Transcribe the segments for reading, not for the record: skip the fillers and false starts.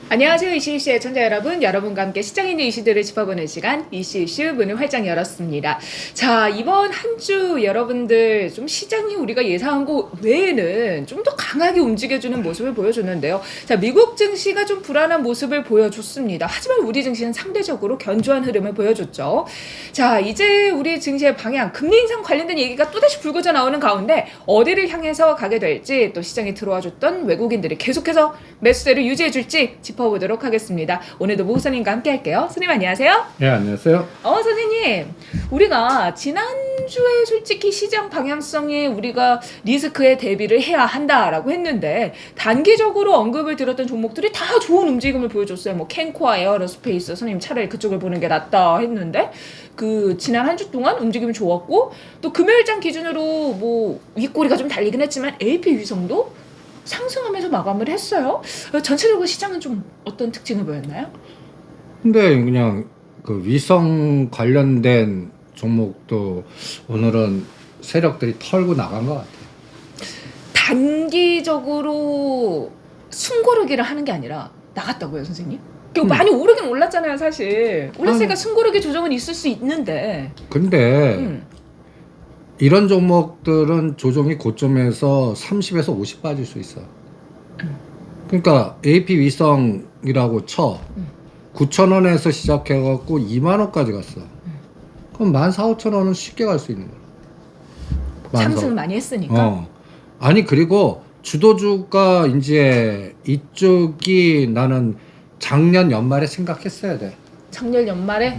안녕하세요. 이슈이슈의 청자 여러분. 여러분과 함께 시장에 있는 이슈들을 짚어보는 시간 이슈이슈 문을 활짝 열었습니다. 자, 이번 한 주 여러분들 좀 시장이 우리가 예상한 거 외에는 좀 더 강하게 움직여주는 모습을 보여줬는데요. 자, 미국 증시가 좀 불안한 모습을 보여줬습니다. 하지만 우리 증시는 상대적으로 견조한 흐름을 보여줬죠. 자, 이제 우리 증시의 방향, 금리 인상 관련된 얘기가 또다시 불거져 나오는 가운데 어디를 향해서 가게 될지, 또 시장에 들어와줬던 외국인들이 계속해서 매수세를 유지해줄지 짚어보도록 하겠습니다. 오늘도 모 선생님과 함께 할게요. 선생님 안녕하세요. 네, 안녕하세요. 선생님, 우리가 지난주에 솔직히 시장 방향성에 우리가 리스크에 대비를 해야 한다라고 했는데 단기적으로 언급을 들었던 종목들이 다 좋은 움직임을 보여줬어요. 뭐 캔코아, 에어로스페이스, 선생님 차라리 그쪽을 보는 게 낫다 했는데 그 지난 한 주 동안 움직임이 좋았고, 또 금요일장 기준으로 뭐 윗꼬리가 좀 달리긴 했지만 AP 위성도 상승하면서 마감을 했어요. 전체적으로 시장은 좀 어떤 특징을 보였나요? 근데 그냥 그 위성 관련된 종목도 오늘은 세력들이 털고 나간 것 같아요. 단기적으로 숨고르기를 하는 게 아니라 나갔다고요, 선생님? 많이 오르긴 올랐잖아요, 사실. 올랐으니까 숨고르기 조정은 있을 수 있는데. 근데 이런 종목들은 조정이 고점에서 30에서 50 빠질 수 있어. 그러니까 AP 위성이라고 쳐. 9,000원에서 시작해갖고 2만 원까지 갔어. 그럼 14,000, 5,000원은 쉽게 갈 수 있는 거야. 상승을 많이 했으니까. 아니 그리고 주도주가 이제 이쪽이 나는 작년 연말에 생각했어야 돼. 작년 연말에.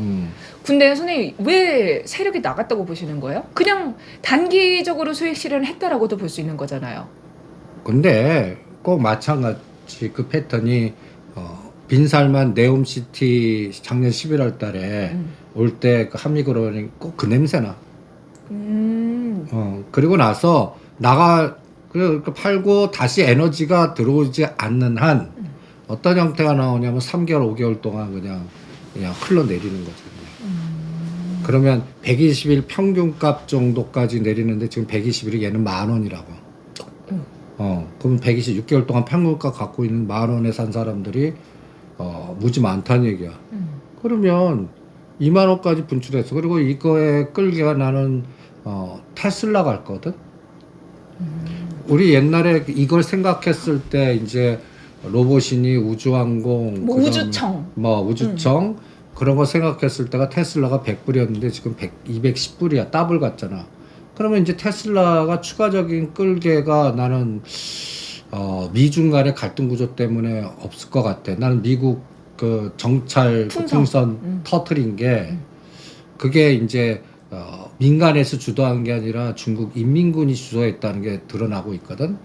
근데 선생님 왜 세력이 나갔다고 보시는 거예요? 그냥 단기적으로 수익 실현을 했다라고도 볼 수 있는 거잖아요. 근데 꼭 마찬가지 그 패턴이 빈살만 네옴시티 작년 11월 달에 올 때 그 한미그룹이 꼭 그 냄새나. 그리고 나서 그 팔고 다시 에너지가 들어오지 않는 한 어떤 형태가 나오냐면 3개월, 5개월 동안 그냥 흘러내리는 거죠. 그러면 120일 평균값 정도까지 내리는데 지금 120일이 얘는 10,000원이라고. 그럼 126개월 동안 평균값 갖고 있는 10,000원에 산 사람들이 무지 많다는 얘기야. 그러면 20,000원까지 분출했어. 그리고 이거에 끌기가 나는 테슬라 갈 거거든. 우리 옛날에 이걸 생각했을 때 이제 로봇이니 우주항공, 뭐 우주청, 우주청 그런 거 생각했을 때가 테슬라가 100불이었는데 지금 210불이야. 더블 갔잖아. 그러면 이제 테슬라가 추가적인 끌개가 나는 미중 간의 갈등 구조 때문에 없을 것 같아. 나는 미국 그 정찰 풍선 터트린 게 그게 이제 민간에서 주도한 게 아니라 중국 인민군이 주도했다는 게 드러나고 있거든.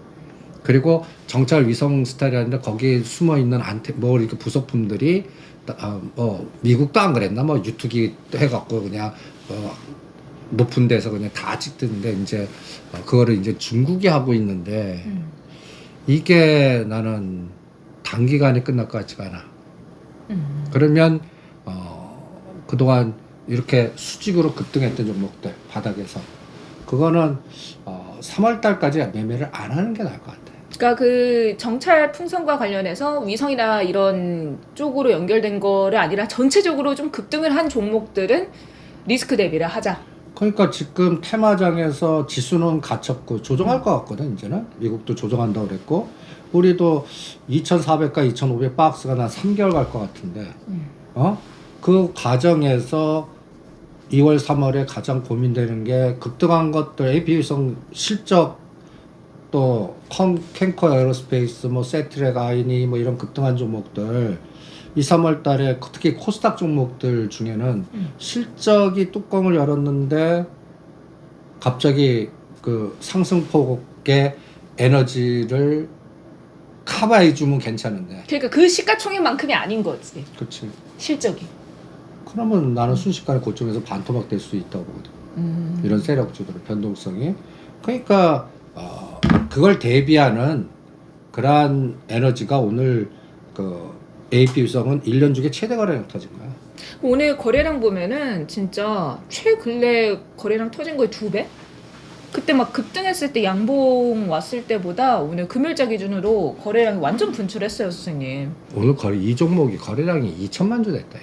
그리고 정찰 위성 스타일이라는데 거기에 숨어 있는 이렇게 부속품들이 미국도 안 그랬나 유투기 해갖고 그냥 높은 데서 그냥 다 찍던데 이제 그거를 이제 중국이 하고 있는데 이게 나는 단기간에 끝날 것 같지가 않아. 그러면 그동안 이렇게 수직으로 급등했던 종목들 바닥에서 그거는 3월 달까지 매매를 안 하는 게 나을 것 같아. 그러니까 그 정찰 풍선과 관련해서 위성이나 이런 쪽으로 연결된 거를 아니라 전체적으로 좀 급등을 한 종목들은 리스크 대비를 하자. 그러니까 지금 테마장에서 지수는 갇혔고 조정할 것 같거든. 이제는 미국도 조정한다고 그랬고 우리도 2,400과 2,500 박스가 난 3개월 갈 것 같은데 그 과정에서 2월 3월에 가장 고민되는 게 급등한 것들 AP위성 실적 또 캔커 에어로스페이스 세트랙 아이니 이런 급등한 종목들 2, 3월 달에 특히 코스닥 종목들 중에는 실적이 뚜껑을 열었는데 갑자기 그 상승폭의 에너지를 커버해주면 괜찮은데. 그러니까 그 시가총액만큼이 아닌 거지. 그렇지. 실적이. 그러면 나는 순식간에 고점에서 반토막 될 수 있다고 보거든. 이런 세력주들의 변동성이. 그러니까 그걸 대비하는 그러한 에너지가 오늘 그 AP위성은 1년 중에 최대 거래량 터진 거야. 오늘 거래량 보면은 진짜 최근래 거래량 터진 거의 2배? 그때 막 급등했을 때 양봉 왔을 때보다 오늘 금요일자 기준으로 거래량이 완전 분출했어요, 선생님. 오늘 이 종목이 거래량이 2천만 주 됐다. 야.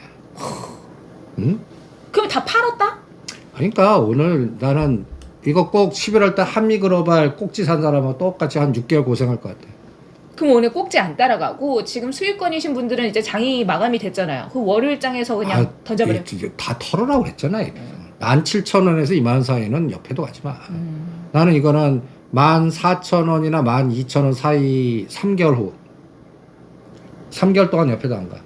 응? 그럼 다 팔았다? 그러니까 오늘 나는 이거 꼭 11월 달 한미글로벌 꼭지 산 사람하고 똑같이 한 6개월 고생할 것 같아. 그럼 오늘 꼭지 안 따라가고 지금 수익권이신 분들은 이제 장이 마감이 됐잖아요. 그 월요일장에서 그냥 던져버려. 다 털으라고 그랬잖아. 17,000원에서 2만 사이는 옆에도 가지 마. 음. 나는 이거는 14,000원이나 12,000원 사이 3개월 후. 3개월 동안 옆에도 안 가.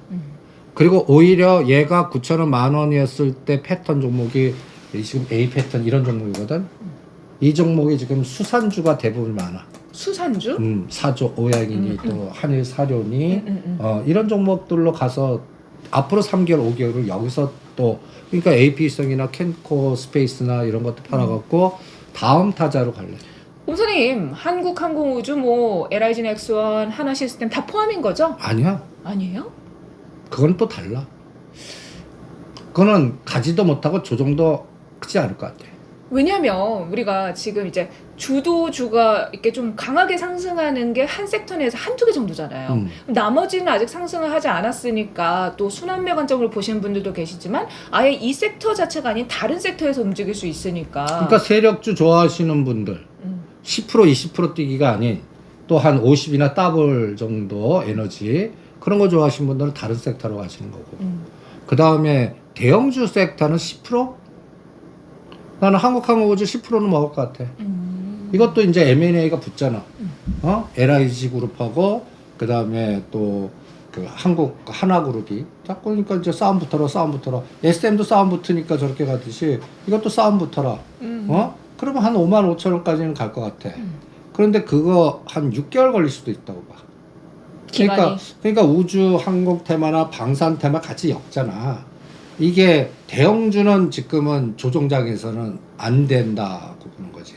그리고 오히려 얘가 9,000원, 10,000원이었을 때 패턴 종목이 지금 A 패턴 이런 종목이거든. 이 종목이 지금 수산주가 대부분 많아. 수산주? 사조, 오양이니 또 한일 사료니 이런 종목들로 가서 앞으로 3개월, 5개월을 여기서 또 그러니까 AP성이나 캔코 스페이스나 이런 것도 팔아갖고 다음 타자로 갈래. 선생님, 한국항공우주, 뭐 LIG 넥스원, 하나시스템 다 포함인 거죠? 아니야. 아니에요? 그건 또 달라. 그거는 가지도 못하고 조정도 크지 않을 것 같아. 왜냐면 우리가 지금 이제 주도주가 이렇게 좀 강하게 상승하는 게 한 섹터 내에서 한두 개 정도잖아요. 나머지는 아직 상승을 하지 않았으니까 또 순환매 관점으로 보시는 분들도 계시지만 아예 이 섹터 자체가 아닌 다른 섹터에서 움직일 수 있으니까. 그러니까 세력주 좋아하시는 분들 10% 20% 뛰기가 아닌 또 한 50이나 더블 정도 에너지 그런 거 좋아하시는 분들은 다른 섹터로 가시는 거고. 그 다음에 대형주 섹터는 10%? 나는 한국항공우주 10%는 먹을 것 같아. 이것도 이제 M&A가 붙잖아. LIG 그룹하고 그 다음에 또 그 한국 하나그룹이 자꾸 그러니까 이제 싸움 붙어라. SM도 싸움 붙으니까 저렇게 가듯이 이것도 싸움 붙어라. 그러면 한 55,000원까지는 갈 것 같아. 그런데 그거 한 6개월 걸릴 수도 있다고 봐. 그러니까 우주, 항공 테마나 방산 테마 같이 엮잖아. 이게 대형주는 지금은 조종장에서는 안 된다고 보는 거지.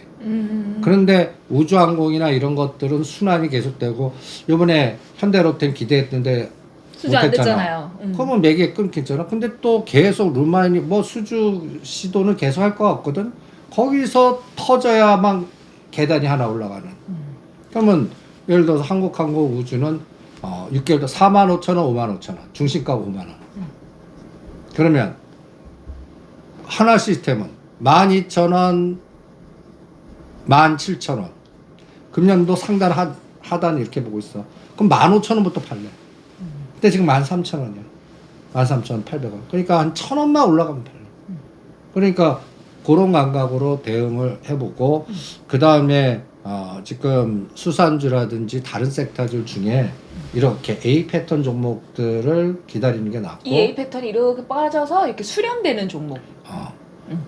그런데 우주항공이나 이런 것들은 순환이 계속되고 이번에 현대로템 기대했는데 수주 안 됐잖아요. 그러면 매개 끊겼잖아. 근데 또 계속 루마인이 뭐 수주 시도는 계속 할 것 같거든. 거기서 터져야만 계단이 하나 올라가는. 그러면 예를 들어서 한국항공 우주는 6개월 도 45,000원, 55,000원, 중심가 5만원. 그러면 하나 시스템은 12,000원, 17,000원. 금년도 상단 하단 이렇게 보고 있어. 그럼 15,000원부터 팔래. 근데 지금 13,000원이야. 13,800원. 그러니까 한 1,000원만 올라가면 팔래. 그러니까 그런 감각으로 대응을 해보고 그 다음에 지금 수산주라든지 다른 섹터들 중에 이렇게 A 패턴 종목들을 기다리는 게 낫고 이 A 패턴이 이렇게 빠져서 이렇게 수렴되는 종목.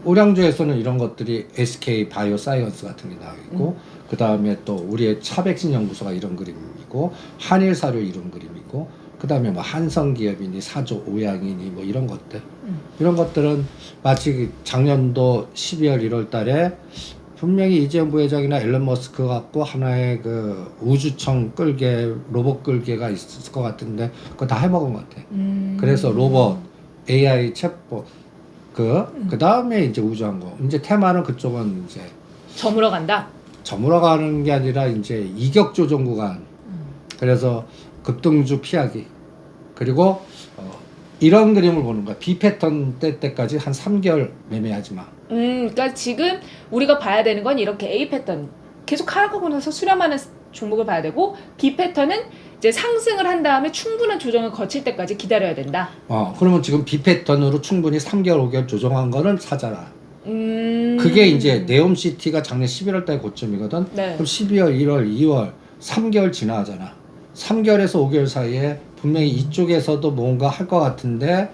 오량주에서는 이런 것들이 SK 바이오 사이언스 같은 게 나와 있고 그 다음에 또 우리의 차백신 연구소가 이런 그림이고 한일 사료 이런 그림이고 그 다음에 뭐 한성기업이니 사조 오양이니 뭐 이런 것들 이런 것들은 마치 작년도 12월 1월 달에 분명히 이재용 부회장이나 앨런 머스크 갖고 하나의 그 우주청 끌개 로봇 끌개가 있을 것 같은데 그거 다 해먹은 것 같아. 그래서 로봇 AI 챗봇 그 다음에 이제 우주항공 이제 테마는 그쪽은 이제 저물어 간다. 저물어 가는 게 아니라 이제 이격 조정 구간. 그래서 급등주 피하기. 그리고 이런 그림을 보는 거야. B 패턴 때까지 한 3개월 매매하지 마. 그러니까 지금 우리가 봐야 되는 건 이렇게 A 패턴 계속 하고 나서 수렴하는 종목을 봐야 되고 B 패턴은 이제 상승을 한 다음에 충분한 조정을 거칠 때까지 기다려야 된다. 그러면 지금 B 패턴으로 충분히 3개월, 5개월 조정한 거는 사잖아. 그게 이제 네옴시티가 작년 11월 달 고점이거든. 네. 그럼 12월, 1월, 2월 3개월 지나잖아. 3개월에서 5개월 사이에 분명히 이쪽에서도 뭔가 할 것 같은데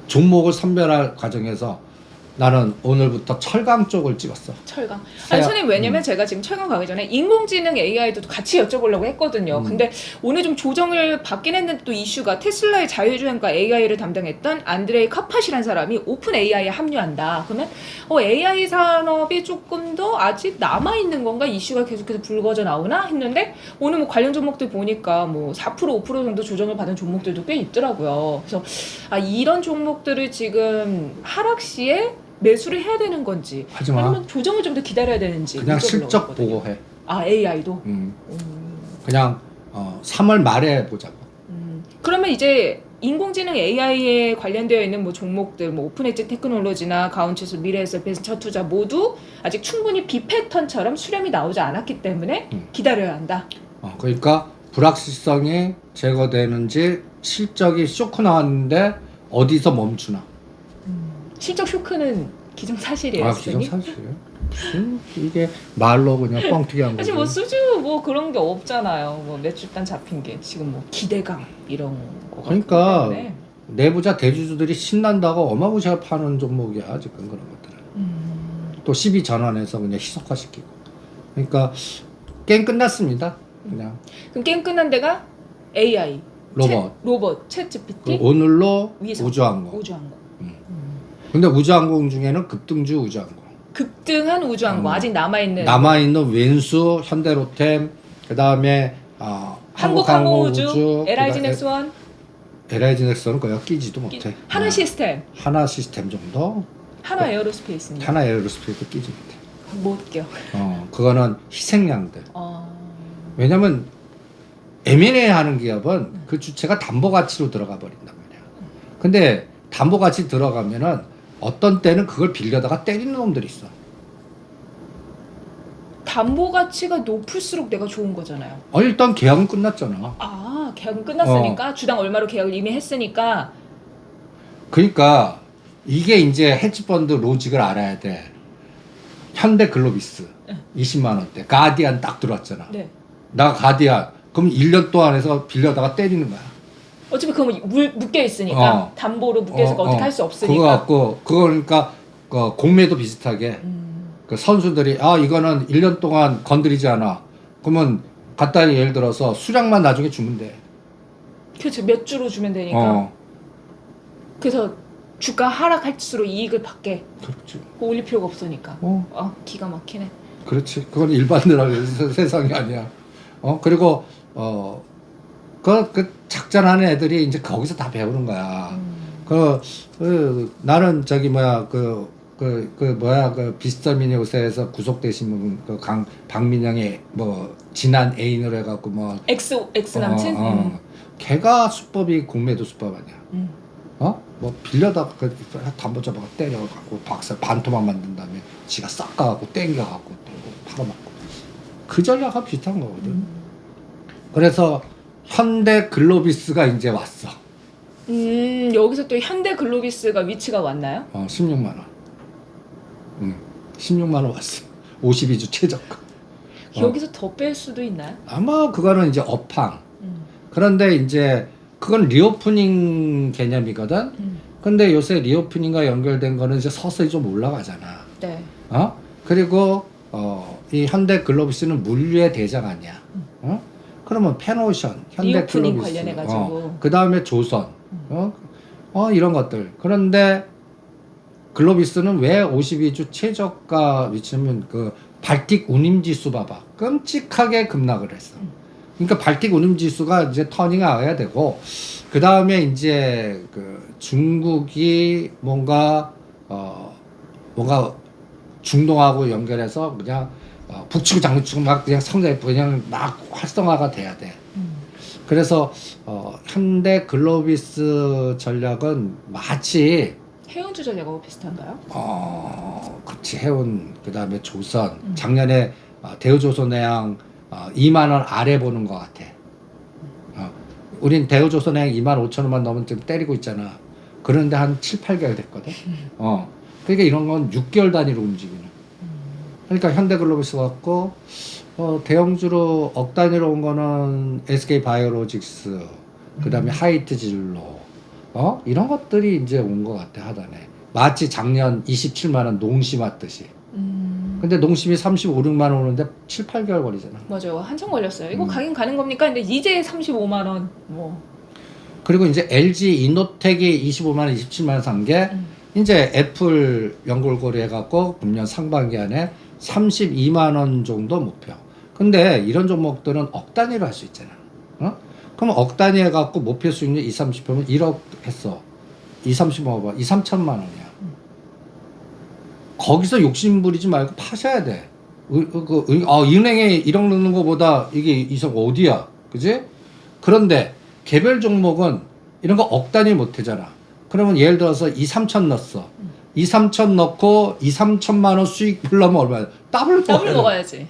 종목을 선별할 과정에서 나는 오늘부터 철강 쪽을 찍었어. 철강. 아니 선생님 왜냐면 제가 지금 철강 가기 전에 인공지능 AI도 같이 여쭤보려고 했거든요. 근데 오늘 좀 조정을 받긴 했는데 또 이슈가 테슬라의 자율주행과 AI를 담당했던 안드레이 카팟이라는 사람이 오픈 AI에 합류한다. 그러면 AI 산업이 조금 더 아직 남아있는 건가? 이슈가 계속해서 불거져 나오나? 했는데 오늘 뭐 관련 종목들 보니까 뭐 4% 5% 정도 조정을 받은 종목들도 꽤 있더라고요. 그래서 이런 종목들을 지금 하락 시에 매수를 해야 되는 건지 하지마. 아니면 조정을 좀 더 기다려야 되는지 그냥 여쭤보려고 실적 했거든요. 보고 해. 아 AI도. 그냥 3월 말에 보자고. 그러면 이제 인공지능 AI에 관련되어 있는 뭐 종목들, 뭐 오픈엣지 테크놀로지나 가온치수, 미래에셋, 벤처투자 모두 아직 충분히 B 패턴처럼 수렴이 나오지 않았기 때문에 기다려야 한다. 그러니까 불확실성이 제거되는지 실적이 쇼크 나왔는데 어디서 멈추나. 실적 쇼크는 기정사실이에요. 기정사실이에요. 무슨 이게 말로 그냥 뻥튀기 한 거지. 사실 뭐 수주 뭐 그런 게 없잖아요. 뭐 매출단 잡힌 게 지금 뭐 기대감 이런 거. 그러니까 때문에. 내부자 대주주들이 신난다고 어마무시하게 파는 종목이야 지금 그런 것들은. 또 12 전환해서 그냥 희석화시키고. 그러니까 게임 끝났습니다. 그냥 그럼 게임 끝난 데가 AI, 로봇, 챗 GPT, 오늘로 위성, 우주항공. 우주항공. 근데 우주항공 중에는 급등주 우주항공. 급등한 우주항공 아직 남아있는 웬수, 현대로템, 그 다음에 한국항공우주, LIG넥스원, LIG넥스원은 거의 끼지도 못해. 하나 시스템, 하나 시스템 정도. 하나 에어로스페이스입니다. 하나 에어로스페이스 끼지 못해. 못 껴. 그거는 희생양들. 왜냐면 M&A 하는 기업은 그 주체가 담보 가치로 들어가 버린단 말이야. 근데 담보 가치 들어가면은 어떤 때는 그걸 빌려다가 때리는 놈들이 있어. 담보 가치가 높을수록 내가 좋은 거잖아요. 일단 계약은 끝났잖아. 계약은 끝났으니까 주당 얼마로 계약을 이미 했으니까. 그러니까 이게 이제 헤지펀드 로직을 알아야 돼. 현대글로비스 20만 원대 가디안 딱 들어왔잖아. 네. 나 가디안 그럼 1년 동안 해서 빌려다가 때리는 거야. 어차피 그거 묶여 있으니까 담보로 묶여 있으니까 어떻게 할 수 없으니까. 그거 갖고 그거 그러니까 공매도 비슷하게 그 선수들이 이거는 1년 동안 건드리지 않아. 그러면 간단히 예를 들어서 수량만 나중에 주면 돼. 그렇죠. 몇 주로 주면 되니까. 그래서 주가 하락할수록 이익을 받게. 그렇지. 올릴 필요가 없으니까. 기가 막히네. 그렇지. 그건 일반들하고 세상이 아니야. 그리고 그 작전하는 애들이 이제 거기서 다 배우는 거야. 나는 저기 그 비스터미니 요새에서 구속되신 분 박민영이 뭐 지난 애인으로 해갖고 뭐 X 남친. 걔가 수법이 공매도 수법 아니야. 뭐 빌려다가 담보 잡아가 때려갖고 반토막 만든 다음에 지가 싹 가갖고 땡겨갖고 또 팔아먹고 그 전략하고 비슷한 거거든. 그래서 현대글로비스가 이제 왔어. 여기서 또 현대글로비스가 위치가 왔나요? 16만 원. 16만 원 왔어. 52주 최저가. 여기서 더 뺄 수도 있나요? 아마 그거는 이제 업황. 그런데 이제 그건 리오프닝 개념이거든. 근데 요새 리오프닝과 연결된 거는 이제 서서히 좀 올라가잖아. 네. 그리고 이 현대글로비스는 물류의 대장 아니야. 그러면 페노션, 현대글로비스, 관련해가지고. 그 다음에 조선, 이런 것들. 그런데 글로비스는 왜 52주 최저가 위치면 그 발틱 운임지수 봐봐. 끔찍하게 급락을 했어. 그러니까 발틱 운임지수가 이제 터닝 와야 되고, 그 다음에 이제 그 중국이 뭔가 중동하고 연결해서 그냥 북치고 장구치고 막 그냥 그냥 막 활성화가 돼야 돼. 그래서 현대글로비스 전략은 마치 해운주 전략하고 비슷한가요? 그치. 해운, 그 다음에 조선. 작년에 대우조선해양 2만 원 아래 보는 것 같아. 우린 대우조선해양 2만 5천 원만 넘으면 좀 때리고 있잖아. 그런데 한 7, 8개월 됐거든. 그러니까 이런 건 6개월 단위로 움직이는. 그러니까 현대글로비스 같고, 대형주로 억 단위로 온 거는 SK바이오로직스, 그 다음에 하이트진로, 이런 것들이 이제 온 것 같아, 하단에. 마치 작년 27만 원 농심 왔듯이. 근데 농심이 35, 6만 원 오는데 7, 8개월 걸리잖아. 맞아요. 한참 걸렸어요. 이거 가긴 가는 겁니까? 근데 이제 35만 원. 뭐. 그리고 이제 LG 이노텍이 25만 원, 27만 원 산 게 이제 애플 연골고리 해갖고 금년 상반기 안에 32만 원 정도 목표. 근데 이런 종목들은 억 단위로 할 수 있잖아. 그럼 억 단위 해갖고 목표 수익률 20, 30%면 1억 했어. 2, 30만 원 봐. 2, 3천만 원이야. 2, 3천만 원이면 1억 1,000만 원이야. 1억 1,000만 원이면 1억 1,000만 원. 1억 1,000만 원이면 1억 1,000만 원. 1억 1,000만 원이면 1억 1,000만 원. 거기서 욕심 부리지 말고 파셔야 돼. 은행에 1억 넣는 것보다 이게 이석 어디야, 그지? 그런데 개별 종목은 이런 거 억 단위 못 하잖아. 그러면 예를 들어서 2, 3천 넣었어. 2, 3천 넣고 2, 3천만 원 수익 보려면 얼마야? 더블 먹어야지.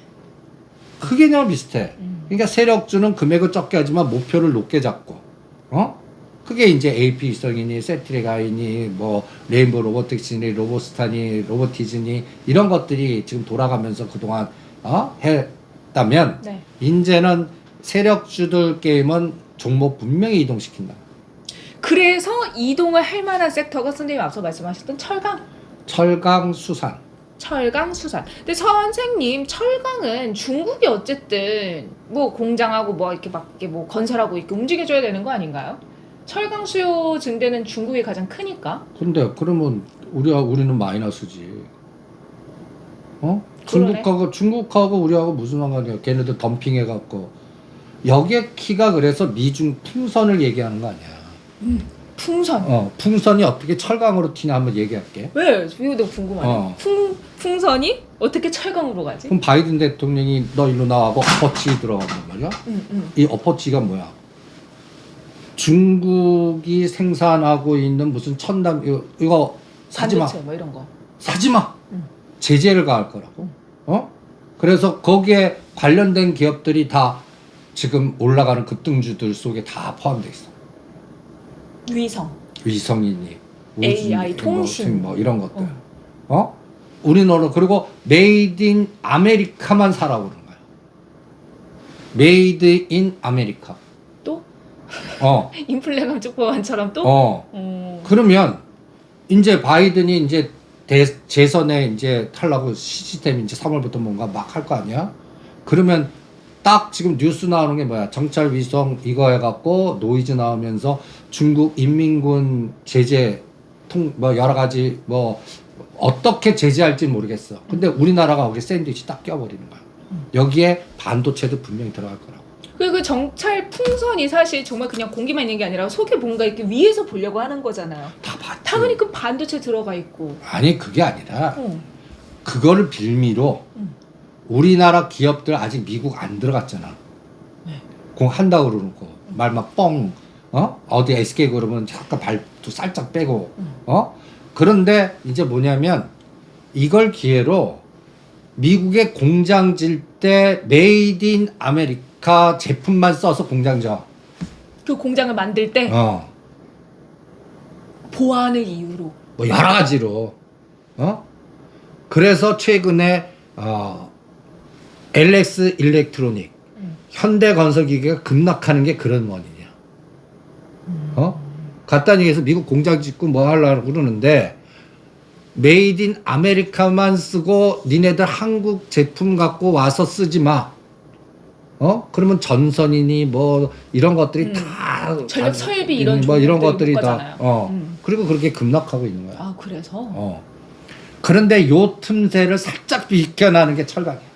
그 개념 비슷해. 그러니까 세력주는 금액을 적게 하지만 목표를 높게 잡고, 그게 이제 AP성이니, 세트리가이니, 뭐, 레인보우 로보틱스니, 로보스타니, 로보티즈니, 이런 것들이 지금 돌아가면서 그동안, 했다면, 네. 이제는 세력주들 게임은 종목 분명히 이동시킨다. 그래서 이동을 할 만한 섹터가 선생님 앞서 말씀하셨던 철강, 수산. 철강, 수산. 근데 선생님, 철강은 중국이 어쨌든 뭐 공장하고 뭐 이렇게 막 이렇게 뭐 건설하고 이렇게 움직여줘야 되는 거 아닌가요? 철강 수요 증대는 중국이 가장 크니까. 근데 그러면 우리는 마이너스지. 그러네. 중국하고 우리하고 무슨 상관이야? 걔네들 덤핑해갖고 여기에 키가 그래서 미중 풍선을 얘기하는 거 아니야? 풍선. 풍선이 어떻게 철강으로 튀냐 한번 얘기할게. 왜? 이거 궁금하네. 풍선이 어떻게 철강으로 가지? 그럼 바이든 대통령이 너 일로 나와고 어퍼치 들어간단 말이야? 이 어퍼치가 뭐야? 중국이 생산하고 있는 무슨 첨단 이거 사지 마. 반도체 뭐 이런 거. 사지 마. 제재를 가할 거라고. 그래서 거기에 관련된 기업들이 다 지금 올라가는 급등주들 속에 다 포함되어 있어. 위성이니 AI, 통신 뭐 이런 것들. 우리나라 그리고 메이드 인 아메리카만 사라고 그러는 거야. 메이드 인 아메리카. 또? 어. 인플레 감축 법안처럼 또? 그러면 이제 바이든이 이제 재선에 이제 하려고 시스템 이제 3월부터 뭔가 막 할 거 아니야? 그러면 딱 지금 뉴스 나오는 게 뭐야? 정찰 위성 이거 해갖고 노이즈 나오면서 중국 인민군 제재 뭐 여러 가지 뭐 어떻게 제재할지 모르겠어. 근데 우리나라가 거기 샌드위치 딱 껴버리는 거야. 여기에 반도체도 분명히 들어갈 거라고. 그 정찰 풍선이 사실 정말 그냥 공기만 있는 게 아니라 속에 뭔가 이렇게 위에서 보려고 하는 거잖아요. 다 봤지. 당연히 그 반도체 들어가 있고. 아니 그게 아니라 그거를 빌미로 우리나라 기업들 아직 미국 안 들어갔잖아. 공 한다고 그러고 말만 뻥. 어디 SK 그러면 잠깐 발도 살짝 빼고. 그런데 이제 뭐냐면 이걸 기회로 미국의 공장 질 때 메이드 인 아메리카 제품만 써서 공장 져. 그 공장을 만들 때 보안을 이유로. 뭐 여러 가지로. 그래서 최근에 LX 일렉트로닉 현대건설기계가 급락하는 게 그런 원인이야. 간단히 얘기해서 미국 공장 짓고 뭐 하려고 그러는데 메이드 인 아메리카만 쓰고 니네들 한국 제품 갖고 와서 쓰지 마. 그러면 전선이니 뭐 이런 것들이 다 전력 설비 이런 뭐 이런 것들이 것들이 못 다 가잖아요. 그리고 그렇게 급락하고 있는 거야. 아 그래서? 그런데 요 틈새를 살짝 비껴나는 게 철강이야.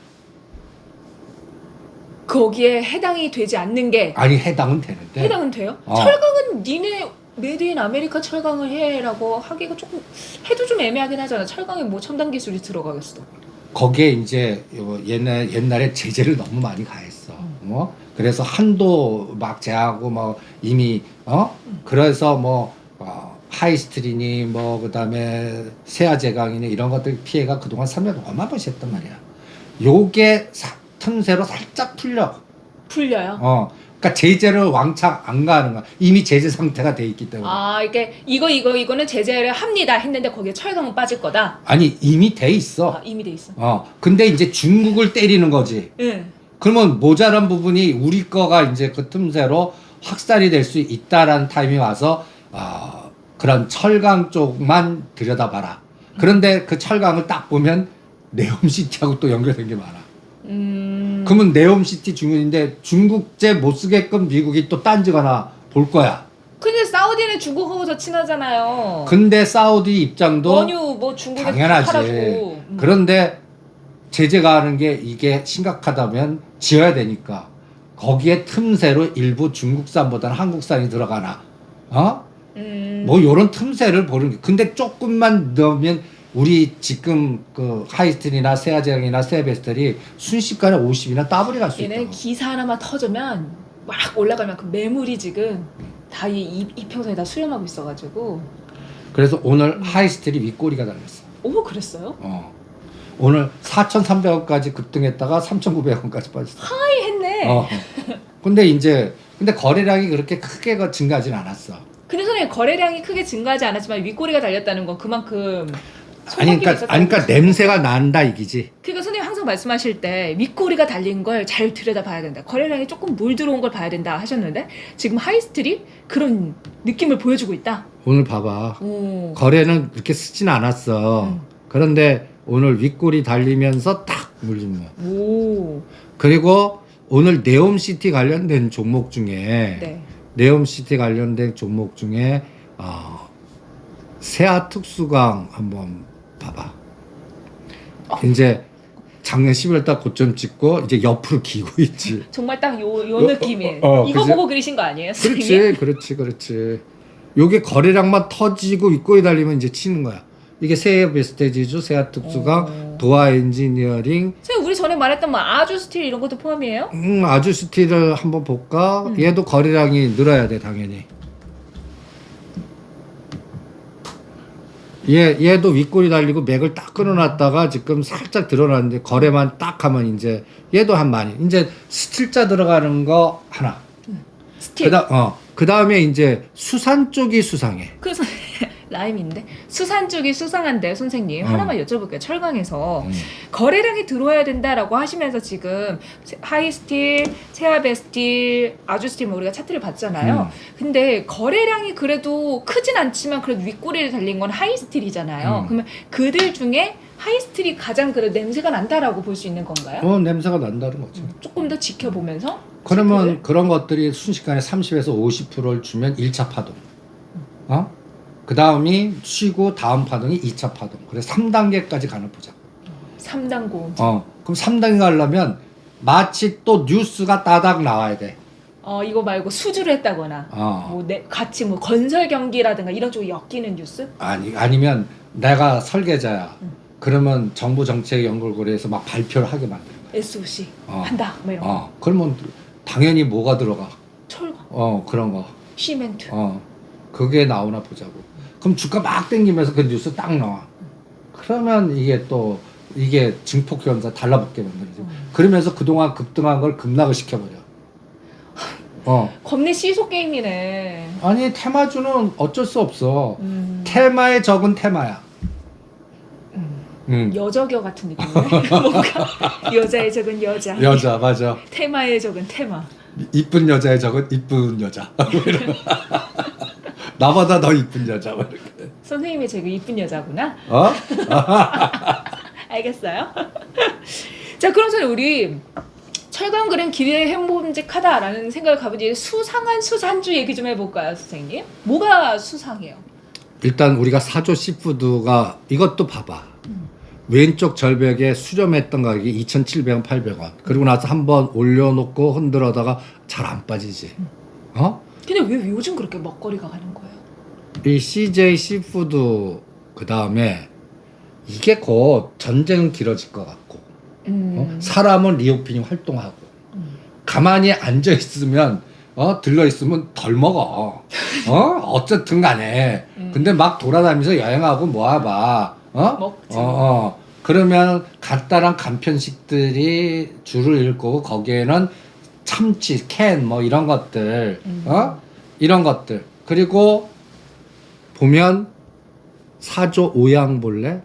거기에 해당이 되지 않는 게 아니 해당은 되는데. 해당은 돼요? 철강은 니네 메이드 인 아메리카 철강을 해라고 하기가 조금 해도 좀 애매하긴 하잖아. 철강에 뭐 첨단 기술이 들어가겠어. 거기에 이제 옛날에 제재를 너무 많이 가했어. 그래서 한도 막 제하고 뭐 이미 그래서 뭐 하이스트리니 뭐 그다음에 세아제강이니 이런 것들 피해가 그동안 3년 어마무시했단 말이야. 요게 틈새로 살짝 풀려요? 그러니까 제재를 왕창 안 가는 거야. 이미 제재 상태가 돼 있기 때문에. 이게 이거는 제재를 합니다 했는데 거기에 철강은 빠질 거다. 아니 이미 돼 있어. 이미 돼 있어. 근데 이제 중국을 때리는 거지. 그러면 모자란 부분이 우리 거가 이제 그 틈새로 확산이 될 수 있다라는 타임이 와서 그런 철강 쪽만 들여다봐라. 그런데 그 철강을 딱 보면 네옴시티하고 또 연결된 게 많아. 그러면 네옴시티 중국인데 중국제 못 쓰게끔 미국이 또 딴지거나 볼 거야. 근데 사우디는 중국하고 더 친하잖아요. 근데 사우디 입장도 원유 뭐 중국에 당연하지. 팔아주고. 그런데 제재가 하는 게 이게 심각하다면 지어야 되니까 거기에 틈새로 일부 중국산보다는 한국산이 들어가나 뭐 요런 틈새를 보는 게. 근데 조금만 넣으면 우리 지금 그 하이스틸이나 세아제형이나 세아베스텔이 순식간에 50이나 더블이 갈 수 얘는 있다고. 기사 하나만 터지면 막 올라갈 만큼 매물이 지금 다 이 이평선에 다 수렴하고 있어가지고. 그래서 오늘 하이스틸이 윗꼬리가 달렸어. 오, 그랬어요? 오늘 4,300원까지 급등했다가 3,900원까지 빠졌어. 하이 했네. 근데 거래량이 그렇게 크게 증가하진 않았어. 근데 선생님 거래량이 크게 증가하지 않았지만 윗꼬리가 달렸다는 건 그만큼 아니 그러니까 냄새가 난다 이기지. 그러니까 선생님 항상 말씀하실 때 윗꼬리가 달린 걸 잘 들여다 봐야 된다. 거래량이 조금 물 들어온 걸 봐야 된다 하셨는데 지금 하이스틸이 그런 느낌을 보여주고 있다. 오늘 봐봐. 오. 거래는 그렇게 쓰진 않았어. 그런데 오늘 윗꼬리 달리면서 딱 물린 거야. 오. 그리고 오늘 네옴시티 관련된 종목 중에 네. 네옴시티 관련된 종목 중에 세아 특수강 한번 봐봐. 이제 작년 11월달 고점 찍고 이제 옆으로 기고 있지. 정말 딱 요 느낌이에요. 이거 그치? 보고 그리신 거 아니에요, 선생님? 그렇지. 요게 거래량만 터지고 윗꼬리 달리면 이제 치는 거야. 이게 세아 베스테지주, 세아 특수강, 도아 엔지니어링. 선생님 우리 전에 말했던 뭐 아주 스틸 이런 것도 포함이에요? 아주 스틸을 한번 볼까? 얘도 거래량이 늘어야 돼 당연히. 얘도 윗꼬리 달리고 맥을 딱 끊어놨다가 지금 살짝 드러났는데 거래만 딱 하면 이제 얘도 한 많이 이제 스틸자 들어가는 거 하나. 스틸. 그 다음에 이제 수산 쪽이 수상해. 그래서 라임인데 수산 쪽이 수상한데 선생님 하나만 여쭤볼게요. 철강에서 거래량이 들어와야 된다라고 하시면서 지금 하이스틸, 세아베스틸, 아주스틸 뭐 우리가 차트를 봤잖아요. 근데 거래량이 그래도 크진 않지만 그래도 윗꼬리를 달린 건 하이스틸이잖아요. 그러면 그들 중에 하이스틸이 가장 그래도 냄새가 난다라고 볼 수 있는 건가요? 냄새가 난다는 거죠. 조금 더 지켜보면서 그러면 체크를? 그런 것들이 순식간에 30에서 50%를 주면 1차 파동. 그 다음이 쉬고 다음 파동이 2차 파동. 그래서 3단계까지 가는 보자. 3단 고음. 그럼 3단계 가려면 마치 또 뉴스가 따닥 나와야 돼. 이거 말고 수주를 했다거나 뭐 같이 뭐 건설 경기라든가 이런 쪽에 엮이는 뉴스? 아니면 내가 설계자야. 그러면 정부 정책연구소에서 막 발표를 하게 만드는 거야. SOC 한다 뭐 이런 거. 그러면 당연히 뭐가 들어가? 철강, 그런 거. 시멘트. 그게 나오나 보자고. 그럼 주가 막 땡기면서 그 뉴스 딱 나와. 그러면 이게 증폭 현상 달라붙게 만들죠. 그러면서 그동안 급등한 걸 급락을 시켜버려. 겁내 시소 게임이네. 아니 테마주는 어쩔 수 없어. 테마에 적은 테마야. 여저겨 같은 느낌이네. 뭔가 여자에 적은 여자. 여자 맞아. 테마에 적은 테마. 이쁜 여자에 적은 이쁜 여자. 나보다 더 이쁜 여자. 뭐 이렇게. 선생님이 제가 이쁜 여자구나. 알겠어요. 자, 그럼 저는 우리 철강 그램 기대 행보직하다라는 생각을 가본 뒤에 수상한 수산주 얘기 좀 해볼까요, 선생님? 뭐가 수상해요? 일단 우리가 사조 시푸드가 이것도 봐봐. 왼쪽 절벽에 수렴했던 가격이 2,700원, 800원. 그리고 나서 한번 올려놓고 흔들어다가 잘 안 빠지지. 근데 왜 요즘 그렇게 먹거리가 가는 거예요? 이 CJ 시푸드 그 다음에 이게 곧 전쟁은 길어질 것 같고 사람은 리오핀이 활동하고 가만히 앉아 있으면 들러 있으면 덜 먹어. 어쨌든 간에 근데 막 돌아다니면서 여행하고 모아봐. 먹지. 그러면 간단한 간편식들이 줄을 일 거고 거기에는 참치, 캔 뭐 이런 것들, 이런 것들. 그리고 보면 사조 오양볼래?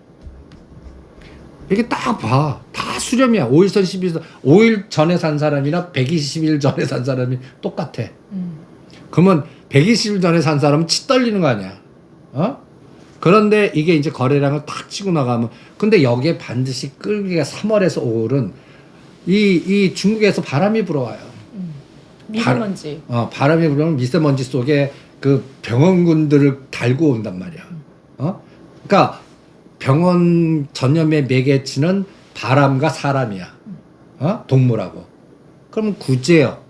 이게 딱 봐. 다 수렴이야. 5일선, 11선. 5일 전에 산 사람이나 120일 전에 산 사람이 똑같아. 그러면 120일 전에 산 사람은 치 떨리는 거 아니야. 그런데 이게 이제 거래량을 탁 치고 나가면 근데 여기에 반드시 끌기가 3월에서 5월은 이 중국에서 바람이 불어와요. 미세먼지. 바람이 불면 미세먼지 속에 그 병원군들을 달고 온단 말이야. 그러니까 병원 전염의 매개치는 바람과 사람이야. 동물하고. 그럼 구제역,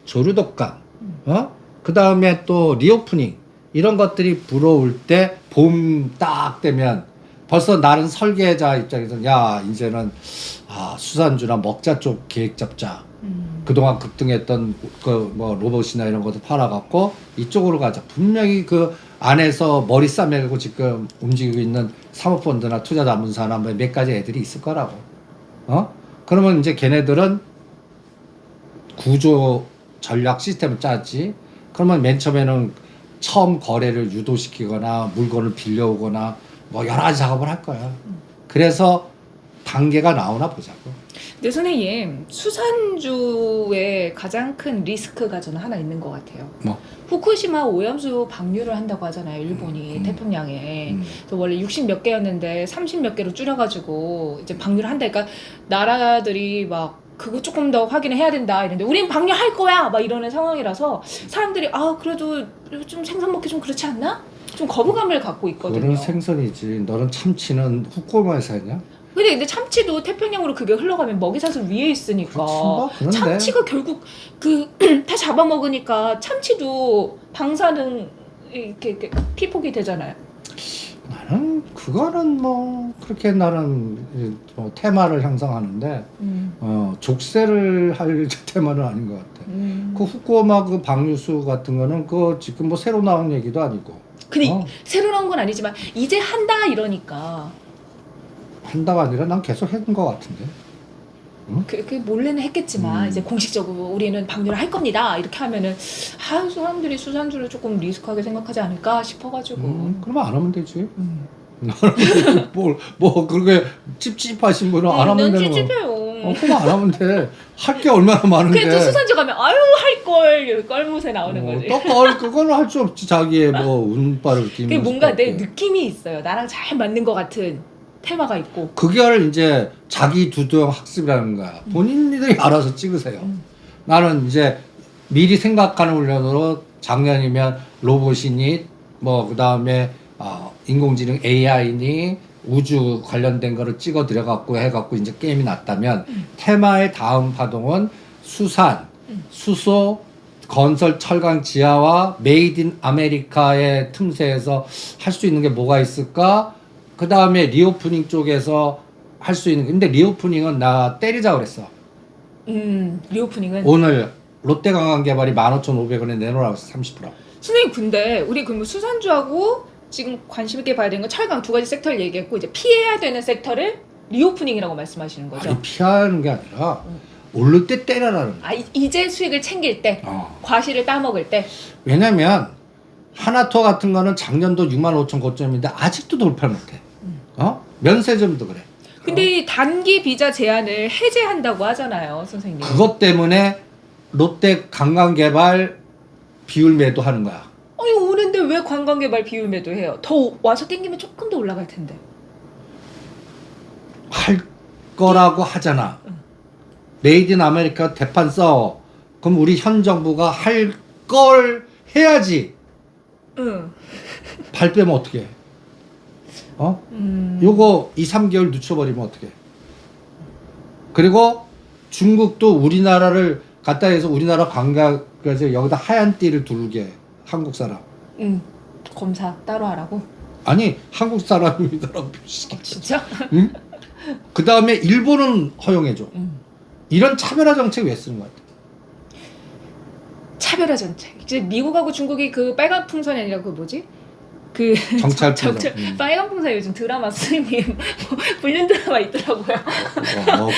조류독감, 그 다음에 또 리오프닝 이런 것들이 불어올 때 봄 딱 되면 벌써 나는 설계자 입장에서 야 이제는 수산주나 먹자 쪽 계획 잡자. 그동안 급등했던 그 뭐 로봇이나 이런 것도 팔아갖고 이쪽으로 가자. 분명히 그 안에서 머리 싸매고 지금 움직이고 있는 사모펀드나 투자자문사나 뭐 몇 가지 애들이 있을 거라고. 그러면 이제 걔네들은 구조 전략 시스템을 짜지. 그러면 맨 처음에는 처음 거래를 유도시키거나 물건을 빌려오거나 뭐 여러 가지 작업을 할 거야. 그래서 단계가 나오나 보자고. 근데 선생님, 수산주의 가장 큰 리스크가 저는 하나 있는 것 같아요. 뭐? 후쿠시마 오염수 방류를 한다고 하잖아요, 일본이 태평양에. 그래서 원래 60 몇 개였는데 30 몇 개로 줄여가지고 이제 방류를 한다. 그러니까 나라들이 막 그거 조금 더 확인을 해야 된다 이런데 우린 방류할 거야 막 이러는 상황이라서 사람들이 그래도 좀 생선 먹기 좀 그렇지 않나? 좀 거부감을 갖고 있거든요. 너는 생선이지. 너는 참치는 후쿠오마에서 했냐? 근데 참치도 태평양으로 그게 흘러가면 먹이사슬 위에 있으니까 그렇지 뭐, 그런데. 참치가 결국 그 다 잡아먹으니까 참치도 방사능 이렇게 피폭이 되잖아요. 나는 그거는 뭐 그렇게 나는 뭐 테마를 형성하는데 족쇄를 할 테마는 아닌 것 같아. 그 후쿠오마 그 방류수 같은 거는 그 지금 뭐 새로 나온 얘기도 아니고. 근데 새로 나온 건 아니지만 이제 한다 이러니까 한다가 아니라 난 계속 했던 것 같은데. 그 몰래는 했겠지만 이제 공식적으로 우리는 방류를 할 겁니다 이렇게 하면은 사람들이 수산주를 조금 리스크하게 생각하지 않을까 싶어가지고 그러면 안 하면 되지. 뭐 그렇게 찝찝하신 분은 안 하면 되는 거. 찝찝해요. 그거 안 하면 돼. 할 게 얼마나 많은데. 그래 또 수산주 가면 할걸 껄무새 나오는 거지. 그거는 할 수 없지. 자기의 뭐 운빨을 그게 끼면서. 뭔가 내 느낌이 있어요. 나랑 잘 맞는 것 같은 테마가 있고. 그걸 이제 자기 두두형 학습이라는 거야. 본인들이 알아서 찍으세요. 나는 이제 미리 생각하는 훈련으로 작년이면 로봇이니 뭐 그다음에 인공지능 AI니 우주 관련된 거를 찍어 들여갖고 해갖고 이제 게임이 났다면 테마의 다음 파동은 수산, 수소, 건설, 철강, 지하와 메이드 인 아메리카의 틈새에서 할 수 있는 게 뭐가 있을까? 그 다음에 리오프닝 쪽에서 할 수 있는, 근데 리오프닝은 나 때리자 그랬어. 리오프닝은? 오늘 롯데관광개발이 15,500원에 내놓으라고 해서 30%. 선생님 근데 우리 그러면 수산주하고 지금 관심 있게 봐야 되는 건 철강 두 가지 섹터를 얘기했고 이제 피해야 되는 섹터를 리오프닝이라고 말씀하시는 거죠? 아니 피하는 게 아니라 오를 때 때려라는 거야. 이제 수익을 챙길 때 과실을 따먹을 때 왜냐면 하나투어 같은 거는 작년도 65,000 고점인데 아직도 돌파를 못해. 면세점도 그래. 근데 단기 비자 제한을 해제한다고 하잖아요 선생님. 그것 때문에 롯데 관광개발 비율 매도하는 거야. 아니 오는데 왜 관광개발 비율 매도해요? 더 와서 땡기면 조금 더 올라갈 텐데. 할 거라고 하잖아. 메이드 인 아메리카 대판 써. 그럼 우리 현 정부가 할 걸 해야지. 응. 발 빼면 어떻게 해? 요거 2, 3개월 늦춰버리면 어떻게 해? 그리고 중국도 우리나라를 갖다 해서 우리나라 관광에서 여기다 하얀 띠를 두르게 해. 한국 사람. 검사 따로 하라고? 아니 한국 사람이더라고 표시시켜. 진짜? 응? 그 다음에 일본은 허용해줘. 이런 차별화 정책 왜 쓰는 것 같아? 차별화 정책. 이제 미국하고 중국이 그 빨간 풍선이 아니라 그 뭐지? 그 정찰 풍선. 빨간 풍선 요즘 드라마 스님 불륜 드라마 있더라고요.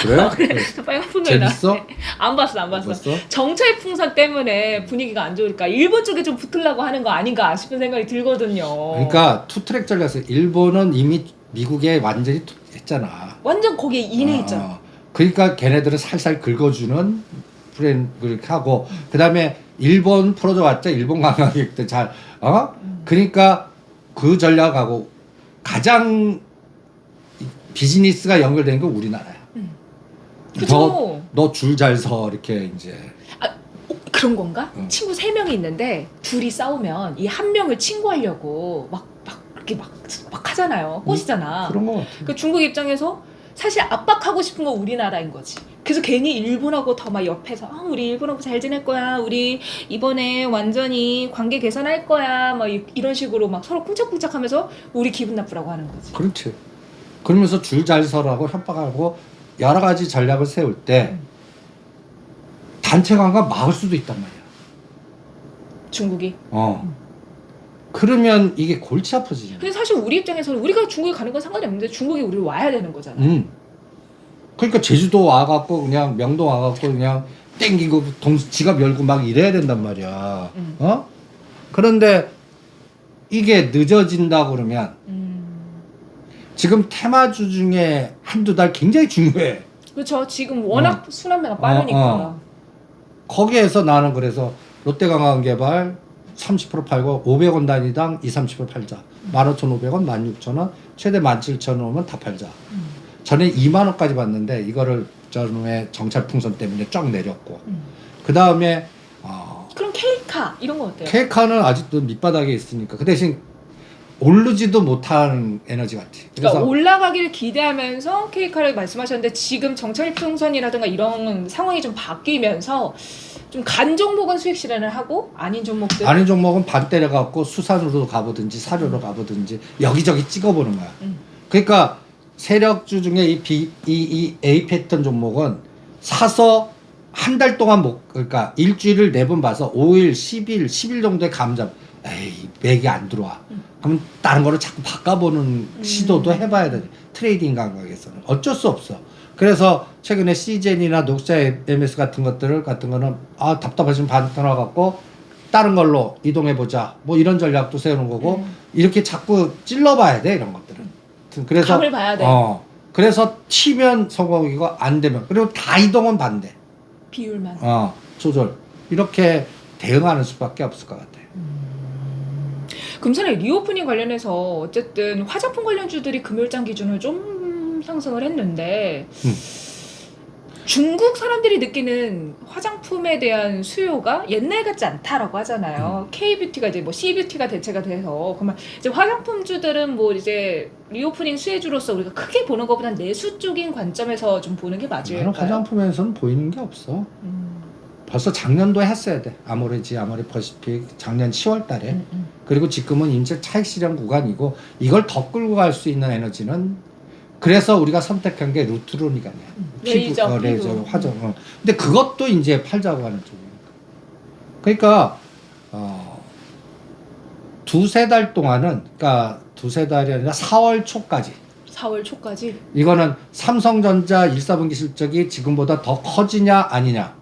그래? 그래서 빨간 풍선이 재밌어? 나왔네. 안 봤어. 봤어? 정찰 풍선 때문에 분위기가 안 좋으니까 일본 쪽에 좀 붙으려고 하는 거 아닌가 싶은 생각이 들거든요. 그러니까 투트랙 전략에서 일본은 이미 미국에 완전히 했잖아. 완전 거기에 인해했잖아. 그러니까 걔네들은 살살 긁어주는 프레임 그렇게 하고 그다음에 일본 풀어줘봤자 일본 관광객들 잘 그러니까 그 전략하고 가장 비즈니스가 연결되는 건 우리나라야. 그죠? 너 줄 잘 서 이렇게 이제. 그런 건가? 친구 3명이 있는데 둘이 싸우면 이 한 명을 친구하려고 막 이렇게 막 하잖아요. 꼬시잖아. 그런 거 같아. 그 중국 입장에서 사실 압박하고 싶은 건 우리나라인 거지. 그래서 괜히 일본하고 더 막 옆에서 우리 일본하고 잘 지낼 거야. 우리 이번에 완전히 관계 개선할 거야. 막 이런 식으로 막 서로 쿵짝쿵짝하면서 우리 기분 나쁘라고 하는 거지. 그렇지. 그러면서 줄 잘 서라고 협박하고 여러 가지 전략을 세울 때 단체 관광 막을 수도 있단 말이야. 중국이. 그러면 이게 골치 아프지. 근데 사실 우리 입장에서는 우리가 중국에 가는 건 상관이 없는데 중국이 우리를 와야 되는 거잖아. 그러니까 제주도 와갖고 그냥 명동 와갖고 그냥 땡기고 지갑 열고 막 이래야 된단 말이야. 그런데 이게 늦어진다 그러면 지금 테마주 중에 한두 달 굉장히 중요해. 그렇죠. 지금 워낙 순환매가 빠르니까. 거기에서 나는 그래서 롯데관광개발 30% 팔고 500원 단위당 20-30% 팔자. 15,500원, 16,000원, 최대 17,000원이면 다 팔자. 전에 2만 원까지 받는데 이거를 저놈의 정찰풍선 때문에 쫙 내렸고. 그 다음에 그럼 K카 이런 거 어때요? K카는 아직도 밑바닥에 있으니까 그 대신 오르지도 못하는 에너지 같아. 그러니까 올라가기를 기대하면서 K카를 말씀하셨는데 지금 정찰풍선이라든가 이런 상황이 좀 바뀌면서 좀 간 종목은 수익 실현을 하고 아닌 종목은 반 때려갖고 수산으로 가보든지 사료로 가보든지 여기저기 찍어보는 거야. 그러니까 세력주 중에 이 A 패턴 종목은 사서 한 달 동안 그러니까 일주일을 4번 봐서 5일, 10일, 10일 정도의 감점. 에이, 맥이 안 들어와. 그럼 다른 거를 자꾸 바꿔보는 시도도 해봐야 돼. 트레이딩 감각에서는. 어쩔 수 없어. 그래서 최근에 시젠이나 녹자 MS 같은 거는 답답하시면 반 끊어갖고 다른 걸로 이동해보자. 뭐 이런 전략도 세우는 거고 이렇게 자꾸 찔러봐야 돼, 이런 것들은. 그래서 감을 봐야 돼. 그래서 튀면 성공이고 안 되면 그리고 다 이동은 반대. 비율만. 조절. 이렇게 대응하는 수밖에 없을 것 같아요. 금산의 리오프닝 관련해서 어쨌든 화장품 관련주들이 금요일장 기준으로 좀 상승을 했는데 중국 사람들이 느끼는 화장품에 대한 수요가 옛날 같지 않다라고 하잖아요. K뷰티가 이제 뭐 C뷰티가 대체가 돼서 그러면 이제 화장품주들은 뭐 이제 리오프닝 수혜주로서 우리가 크게 보는 것보다 내수적인 관점에서 좀 보는 게 맞을까요? 화장품에서는 보이는 게 없어. 벌써 작년도 했어야 돼. 아모레 퍼시픽 작년 10월 달에. 그리고 지금은 이제 차익 실현 구간이고 이걸 더 끌고 갈 수 있는 에너지는 그래서 우리가 선택한 게 루트로니까요. 레이저 화장. 근데 그것도 이제 팔자고 하는 쪽이니까. 그러니까 두세 달 동안은 그러니까 두세 달이 아니라 4월 초까지. 4월 초까지. 이거는 삼성전자 1, 4분기 실적이 지금보다 더 커지냐 아니냐.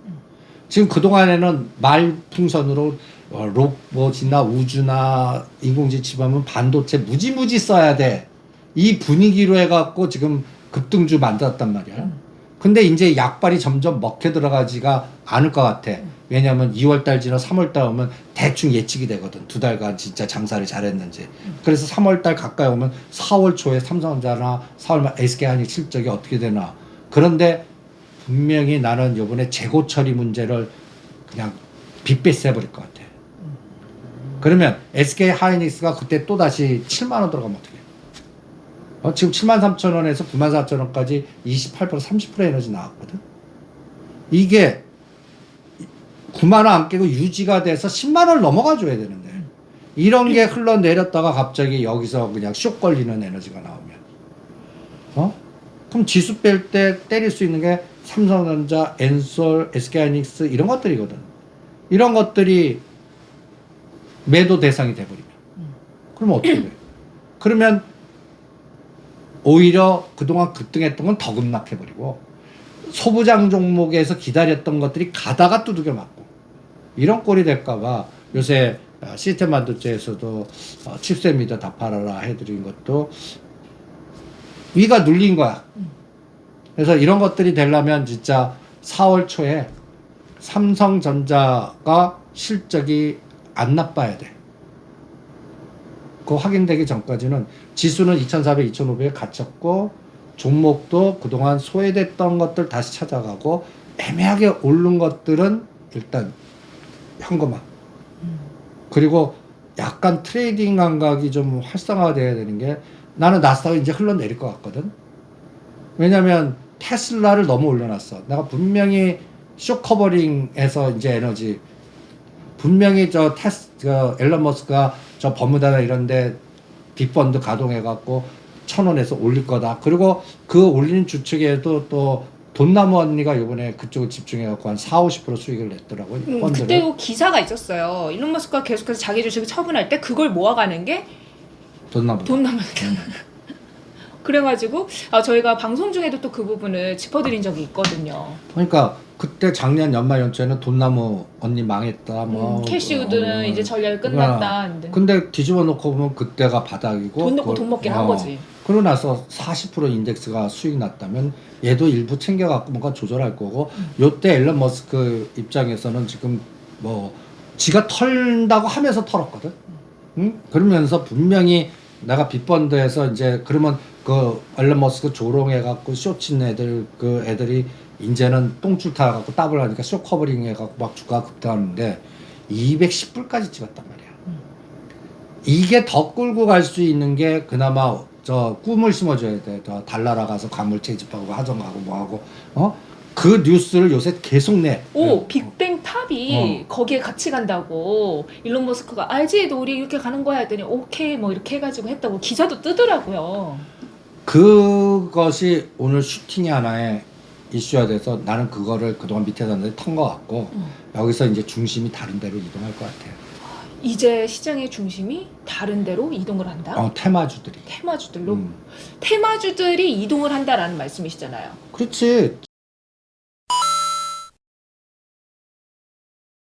지금 그동안에는 말풍선으로 로봇이나 우주나 인공지능 집하면 반도체 무지무지 써야 돼. 이 분위기로 해갖고 지금 급등주 만들었단 말이야. 근데 이제 약발이 점점 먹혀 들어가지가 않을 것 같아. 왜냐하면 2월달 지나 3월달 오면 대충 예측이 되거든. 2달간 진짜 장사를 잘했는지. 그래서 3월달 가까이 오면 4월 초에 삼성전자나 4월 말 SK하이닉스 실적이 어떻게 되나. 그런데 분명히 나는 이번에 재고 처리 문제를 그냥 빅베이스 해버릴 것 같아. 그러면 SK하이닉스가 그때 또다시 7만 원 들어가면 어떡해? 지금 73,000원에서 94,000원까지 28% 30% 에너지 나왔거든. 이게 9만 원 안 깨고 유지가 돼서 10만 원 넘어가 줘야 되는데 이런 게 흘러내렸다가 갑자기 여기서 그냥 쇽 걸리는 에너지가 나오면 그럼 지수 뺄 때 때릴 수 있는 게 삼성전자, 엔솔, SK하이닉스 이런 것들이거든. 이런 것들이 매도 대상이 돼버리면 그러면 어떻게 돼? 그러면 오히려 그동안 급등했던 건 더 급락해버리고 소부장 종목에서 기다렸던 것들이 가다가 두들겨 맞고 이런 꼴이 될까봐 요새 시스템 반도체에서도 칩셋 미터 다 팔아라 해드린 것도 위가 눌린 거야. 그래서 이런 것들이 되려면 진짜 4월 초에 삼성전자가 실적이 안 나빠야 돼. 그거 확인되기 전까지는 지수는 2,400, 2,500에 갇혔고 종목도 그동안 소외됐던 것들 다시 찾아가고 애매하게 오른 것들은 일단 현금화. 그리고 약간 트레이딩 감각이 좀 활성화돼야 되는 게 나는 나스닥이 이제 흘러내릴 것 같거든. 왜냐면 테슬라를 너무 올려놨어. 내가 분명히 쇼커버링에서 이제 에너지 분명히 저 앨런 머스크가 저 버무다나 이런데 빅펀드 가동해갖고 1,000원에서 올릴 거다. 그리고 그 올리는 주축에도 또 돈나무 언니가 이번에 그쪽을 집중해갖고 한 4~50% 수익을 냈더라고요. 펀드를. 그때도 기사가 있었어요. 일론 머스크가 계속해서 자기 주식을 처분할 때 그걸 모아가는 게 돈나무. 돈나무. 그래가지고 저희가 방송 중에도 또 그 부분을 짚어드린 적이 있거든요. 그러니까 그때 작년 연말 연초에는 돈나무 언니 망했다. 뭐 캐시우드는 이제 전략이 끝났다. 근데 뒤집어 놓고 보면 그때가 바닥이고 돈 넣고 돈 먹긴 한 거지. 그러고 나서 40% 인덱스가 수익 났다면 얘도 일부 챙겨갖고 뭔가 조절할 거고 요때 앨런 머스크 입장에서는 지금 뭐 지가 털다고 하면서 털었거든. 응? 그러면서 분명히 내가 빅펀드에서 이제 그러면 그 앨런 머스크 조롱해갖고 쇼친 애들 그 애들이 이제는 똥줄 타갖고 더블 하니까 쇼 커버링 해갖고 막 주가가 급등하는데 210불까지 찍었단 말이야. 이게 더 끌고 갈 수 있는 게 그나마 저 꿈을 심어줘야 돼. 더 달나라 가서 광물 채집하고 하정 가고 뭐하고 그 뉴스를 요새 계속 내. 빅뱅 탑이 거기에 같이 간다고 일론 머스크가 알지? 너 우리 이렇게 가는 거야 했더니 오케이 뭐 이렇게 해가지고 했다고 기사도 뜨더라고요. 그것이 오늘 슈팅이 하나의 이슈가 돼서 나는 그거를 그동안 밑에 놨는데 턴 것 같고 여기서 이제 중심이 다른 데로 이동할 것 같아요. 이제 시장의 중심이 다른 데로 이동을 한다? 테마주들이. 테마주들로? 테마주들이 이동을 한다라는 말씀이시잖아요. 그렇지.